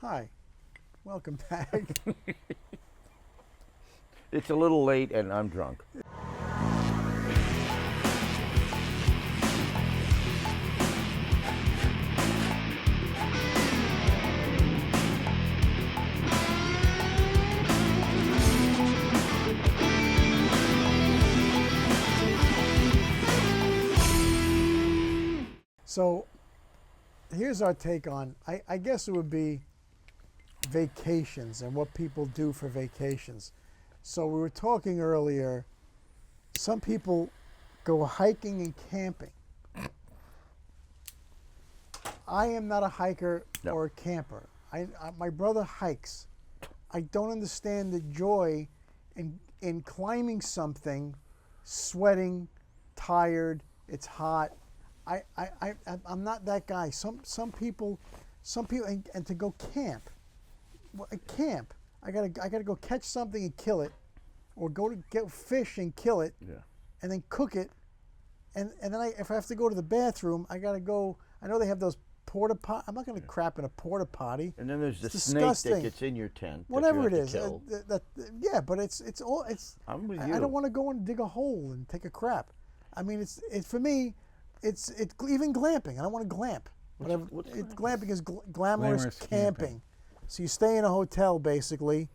Hi, welcome back. It's a little late and I'm drunk. So here's our take on, I guess it would be vacations and what people do for vacations. So we were talking earlier, some people go hiking and camping. I am not a hiker or a camper. My brother hikes. I don't understand the joy in climbing something, sweating, tired, it's hot. I'm not that guy. Some people, and to go camp. Camp. I gotta go catch something and kill it, or go to get fish and kill it, and then cook it, and then if I have to go to the bathroom, I gotta go. I know they have those porta pot. I'm not gonna crap in a porta potty. And then there's the disgusting. snake that gets in your tent. Whatever it is, Kill. but it's all. I'm with you. I don't want to go and dig a hole and take a crap. I mean, it's for me. It's even glamping. I don't want to glamp. Glamping is glamorous camping. So you stay in a hotel basically,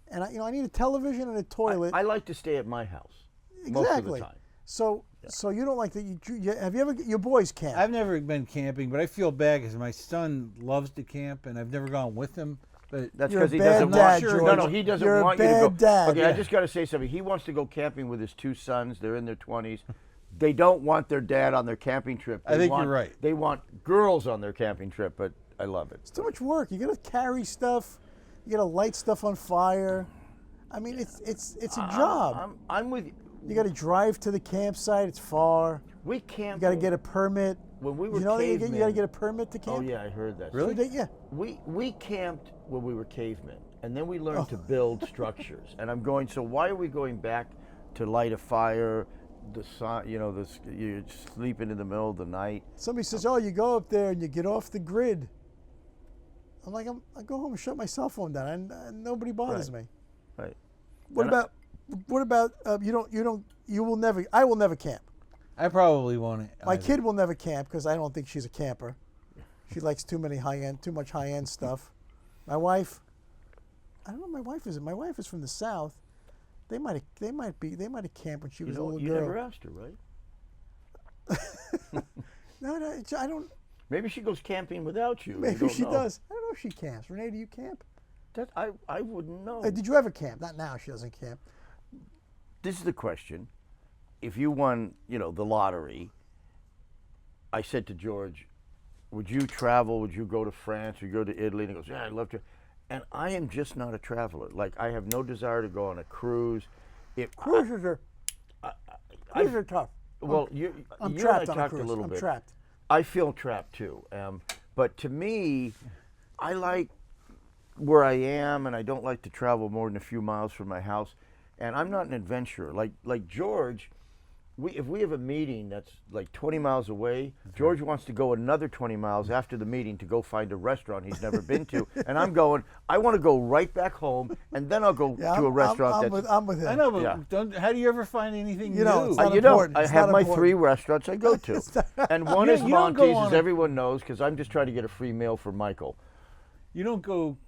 and I need a television and a toilet. I like to stay at my house. Exactly. Most of the time. So you don't like that? Have you ever? Your boys camp? I've never been camping, but I feel bad because my son loves to camp, and I've never gone with him. But That's You're because a he bad doesn't dad, want. George. No, he doesn't You're a want you to bad go. dad, Okay, yeah. I just got to say something. He wants to go camping with his two sons. They're in their 20s. They don't want their dad on their camping trip. I think you're right. They want girls on their camping trip, but I love it. It's too much work. You got to carry stuff. You got to light stuff on fire. I mean, it's a job. I'm with you. You got to drive to the campsite. It's far. We camped. You got to get a permit. When we were you got cavemen. to get a permit to camp. Oh yeah, I heard that. Really? Yeah. We camped when we were cavemen, and then we learned to build structures. And I'm going. So why are we going back to light a fire? The sun, you're sleeping in the middle of the night. Somebody says, "Oh, you go up there and you get off the grid." I'm like, I go home and shut my cell phone down, and nobody bothers me. Right. What about you will never? I will never camp. I probably won't. My either. kid will never camp because I don't think she's a camper. She likes too much high end stuff. My wife, I don't know. My wife is from the South. They might have camped when she was a little girl. You never asked her, right? No, I don't. Maybe she goes camping without you. Maybe she does. I don't know if she camps. Renee, do you camp? That I wouldn't know. Did you ever camp? Not now. She doesn't camp. This is the question. If you won, the lottery, I said to George, would you travel? Would you go to France? Would you go to Italy? And he goes, yeah, I'd love to. And I am just not a traveler. Like, I have no desire to go on a cruise. Cruises are tough. Well, I'm you trapped and I on a talked cruise. a little I'm bit. trapped. I feel trapped too. But to me, I like where I am, and I don't like to travel more than a few miles from my house. And I'm not an adventurer. Like George, if we have a meeting that's like 20 miles away, George wants to go another 20 miles after the meeting to go find a restaurant he's never been to. And I'm going, I want to go right back home, and then I'll go to a restaurant I'm with him. I know, but how do you ever find anything You know, new? it's not you know, important. I It's have not my important. 3 restaurants I go to. And one You is don't go Monty's, on as a- everyone knows, because I'm just trying to get a free meal for Michael. You don't go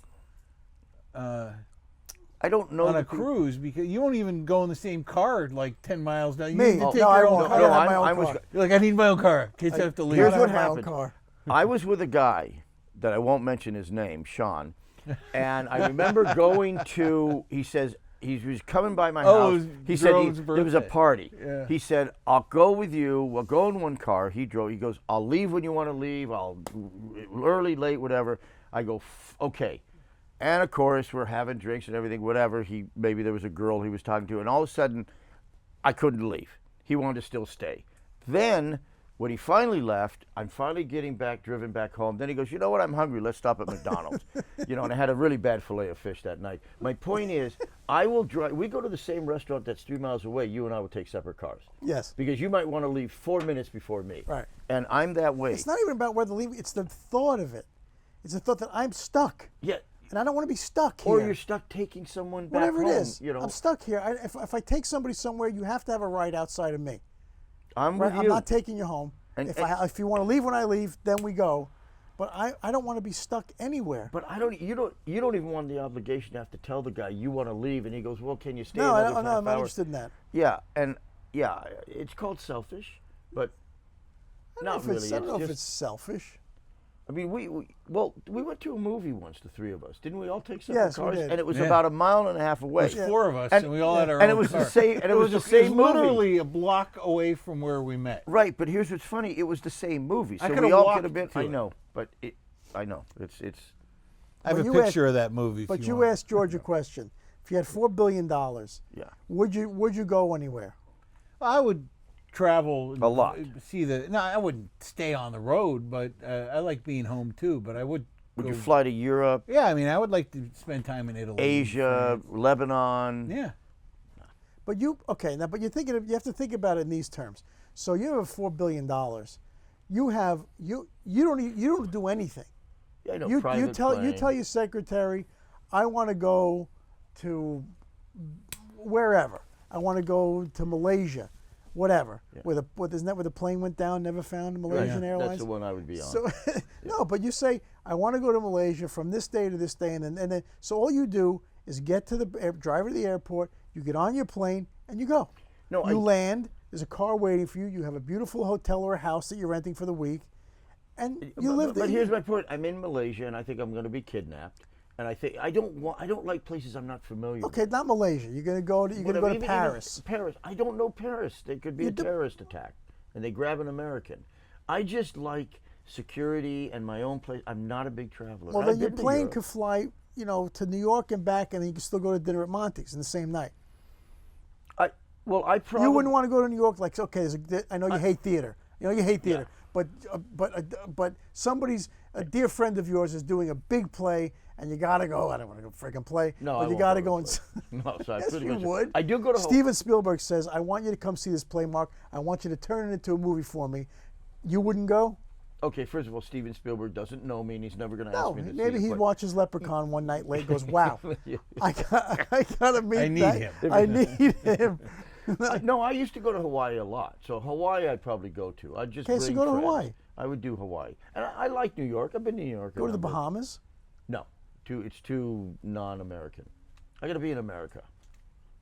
I don't know on a the peop- cruise because you won't even go in the same car like 10 miles down. You Me? need to Oh, take no, I your own won't. car. I don't have my I own was- car. You're like, I need my own car. Kids have to leave. Here's I what have my own happened. car. I was with a guy that I won't mention his name, Sean, and I remember going to. He says he was coming by my Oh, it house. was He said Jerome's there was a birthday. party. Yeah. He said, "I'll go with you. We'll go in one car." He drove. He goes, "I'll leave when you want to leave. I'll early, late, whatever." I go, "Okay." And of course, we're having drinks and everything, whatever. Maybe there was a girl he was talking to, and all of a sudden, I couldn't leave. He wanted to still stay. Then, when he finally left, I'm finally driven back home. Then he goes, "You know what? I'm hungry. Let's stop at McDonald's." And I had a really bad fillet of fish that night. My point is, I will drive. We go to the same restaurant that's 3 miles away. You and I will take separate cars. Yes. Because you might want to leave 4 minutes before me. Right. And I'm that way. It's not even about whether leaving. It's the thought of it. It's the thought that I'm stuck. Yeah. And I don't want to be stuck here. Or you're stuck taking someone back Whatever home. it is. You know, I'm stuck here. If I take somebody somewhere, you have to have a right outside of me. I'm Right? with you. I'm not taking you home. And- If you want to leave when I leave, then we go. But I don't want to be stuck anywhere. But you don't even want the obligation to have to tell the guy you want to leave, and he goes, well, can you stay No, another I'm half not hour? interested in that. Yeah, and yeah, it's called selfish, but I not really. I don't know if just- it's selfish. I mean, we went to a movie once, the three of us, didn't we? All take separate Yes, we cars, did. and it was Yeah. about 1.5 miles away. There's 4 of us, And- and we all had our and own it was car. the same. And it was the It same movie. literally a block away from where we met. Right, but here's what's funny: it was the same movie, I so could've we all walked could have been. to I it. know, but I know it's. I have But a you picture of that movie. But if you want. asked George a question. If you had $4 billion, Yeah. would you go anywhere? I would travel A lot. See no, I wouldn't stay on the road, but I like being home too. But I would. Would you go- fly to Europe, Yeah, I mean, I would like to spend time in Italy, Asia, Lebanon? Yeah. But you have to think about it in these terms. So you have $4 billion. You don't do anything. Yeah, I know, You private tell plane. your secretary, I want to go to wherever. I want to go to Malaysia, whatever. Yeah. Isn't that where the plane went down? Never found Malaysian Airlines. That's the one I would be on. So no, but you say I want to go to Malaysia from this day to this day, and then so all you do is get to drive to the airport. You get on your plane and you go. No, you land. There's a car waiting for you. You have a beautiful hotel or a house that you're renting for the week, and you live there. But here's my point: I'm in Malaysia, and I think I'm going to be kidnapped. And I think I don't like places I'm not familiar Okay, with. not Malaysia. You're gonna go to Even Paris. Paris. I don't know Paris. There could be a terrorist attack, and they grab an American. I just like security and my own place. I'm not a big traveler. Well, I've then your been to plane Europe. could fly, to New York and back, and then you can still go to dinner at Monty's in the same night. I probably. You wouldn't want to go to New York like, okay, I know you hate theater. You hate theater. But a dear friend of yours is doing a big play, and you gotta go. I don't want to go freaking play. No, but I you won't gotta go go to and. No, so I Yes, couldn't you go to- would. I do go to Steven Spielberg says, "I want you to come see this play, Mark. I want you to turn it into a movie for me." You wouldn't go? Okay, first of all, Steven Spielberg doesn't know me, and he's never going to No. ask me to Maybe see he it, but- watches Leprechaun one night late. Goes, "Wow, Yeah. I gotta meet. I need that. him. I need him." No, I used to go to Hawaii a lot. So Hawaii, I'd probably go to. I'd just Okay, so bring go to friends. Hawaii. I would do Hawaii, and I like New York. I've been to New York. a Go to the number of- Bahamas. No, it's too non-American. I got to be in America.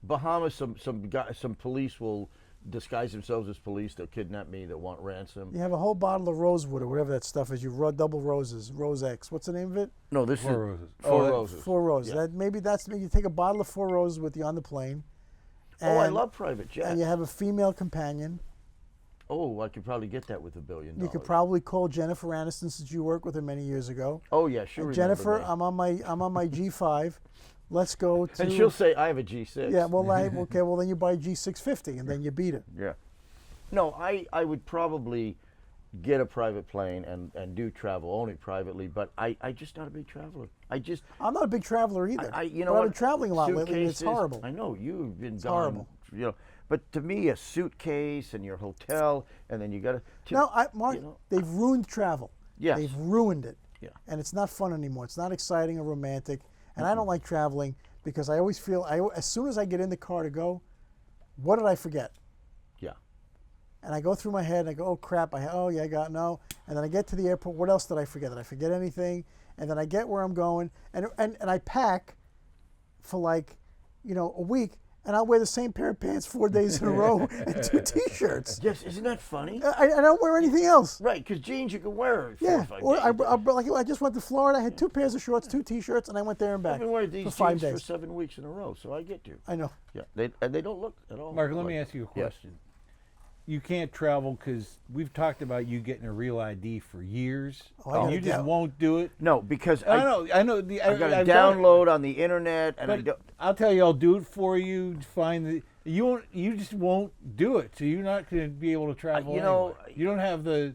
Bahamas, some police will disguise themselves as police. They'll kidnap me. They'll want ransom. You have a whole bottle of rosewood or whatever that stuff is. You double roses, Rose X. What's the name of it? No, this Four is Roses. Four Oh, Roses. Four Roses. Yeah. You take a bottle of Four Roses with you on the plane. Oh, I and- love private jets. And you have a female companion. Oh, I could probably get that with $1 billion. You could probably call Jennifer Aniston since you worked with her many years ago. Oh yeah, sure. Jennifer, I'm on my G5. Let's go to. And she'll say, "I have a G6." Yeah. Well, okay. Well, then you buy G650 and then you beat her. Yeah. No, I would probably get a private plane and do travel only privately, but I just not a big traveler. I'm not a big traveler either. You know but what? I've been traveling a lot lately. And it's Suitcases- horrible. I know you've been gone. horrible. But to me, a suitcase and your hotel, and then you got to. No, Mark, you know, they've ruined travel. Yes. They've ruined it. Yeah. And it's not fun anymore. It's not exciting or romantic. And I don't like traveling because I always feel, as soon as I get in the car to go, what did I forget? Yeah. And I go through my head and I go, oh crap, I got no. And then I get to the airport, what else did I forget? Did I forget anything? And then I get where I'm going and I pack for like, a week. And I'll wear the same pair of pants 4 days in a row and 2 T-shirts. Yes, isn't that funny? I don't wear anything else. Right, because jeans you can wear 4 Yeah. or 5 Or days. I just went to Florida. I had 2 pairs of shorts, 2 T-shirts, and I went there and back I've been wearing for these 5 jeans days. for 7 weeks in a row, so I get you. I know. Yeah, they don't look at all. Mark, let like me it. ask you a Yes. question. You can't travel because we've talked about you getting a real ID for years. Oh, I and gotta you just go. won't do it. No, because I know. I've got to I've done it. download on the internet, and I But don't. I'll tell you, I'll do it for you. Find the you won't. You just won't do it. So you're not going to be able to travel. you know, anywhere. You don't have the.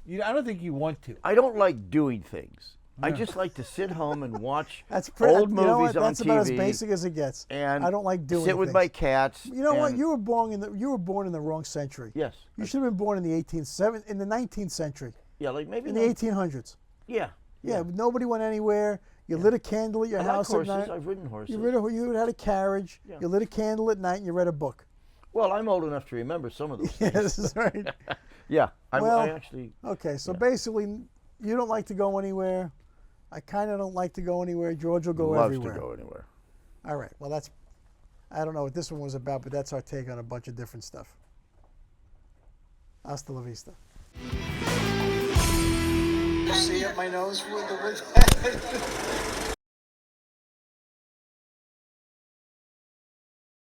I don't think you want to. I don't like doing things. I just like to sit home and watch That's pretty. old you know what? movies on That's TV. about as basic as it gets. And I don't like doing sit with things. my cats. You know what? and- You were born in the wrong century. Yes. You should have been born in the 19th century. Yeah, like maybe In the not- 1800s. Yeah. Yeah, nobody went anywhere. You lit a candle at your I like house horses. at night. I've ridden horses. You had a carriage. Yeah. You lit a candle at night and you read a book. Well, I'm old enough to remember some of those things. Yes, that's right. Yeah, Well, I actually. Okay, so Yeah. basically, you don't like to go anywhere. I kind of don't like to go anywhere. George will go loves everywhere. to go anywhere. All right. Well, I don't know what this one was about, but that's our take on a bunch of different stuff. Hasta la vista. See up my nose with the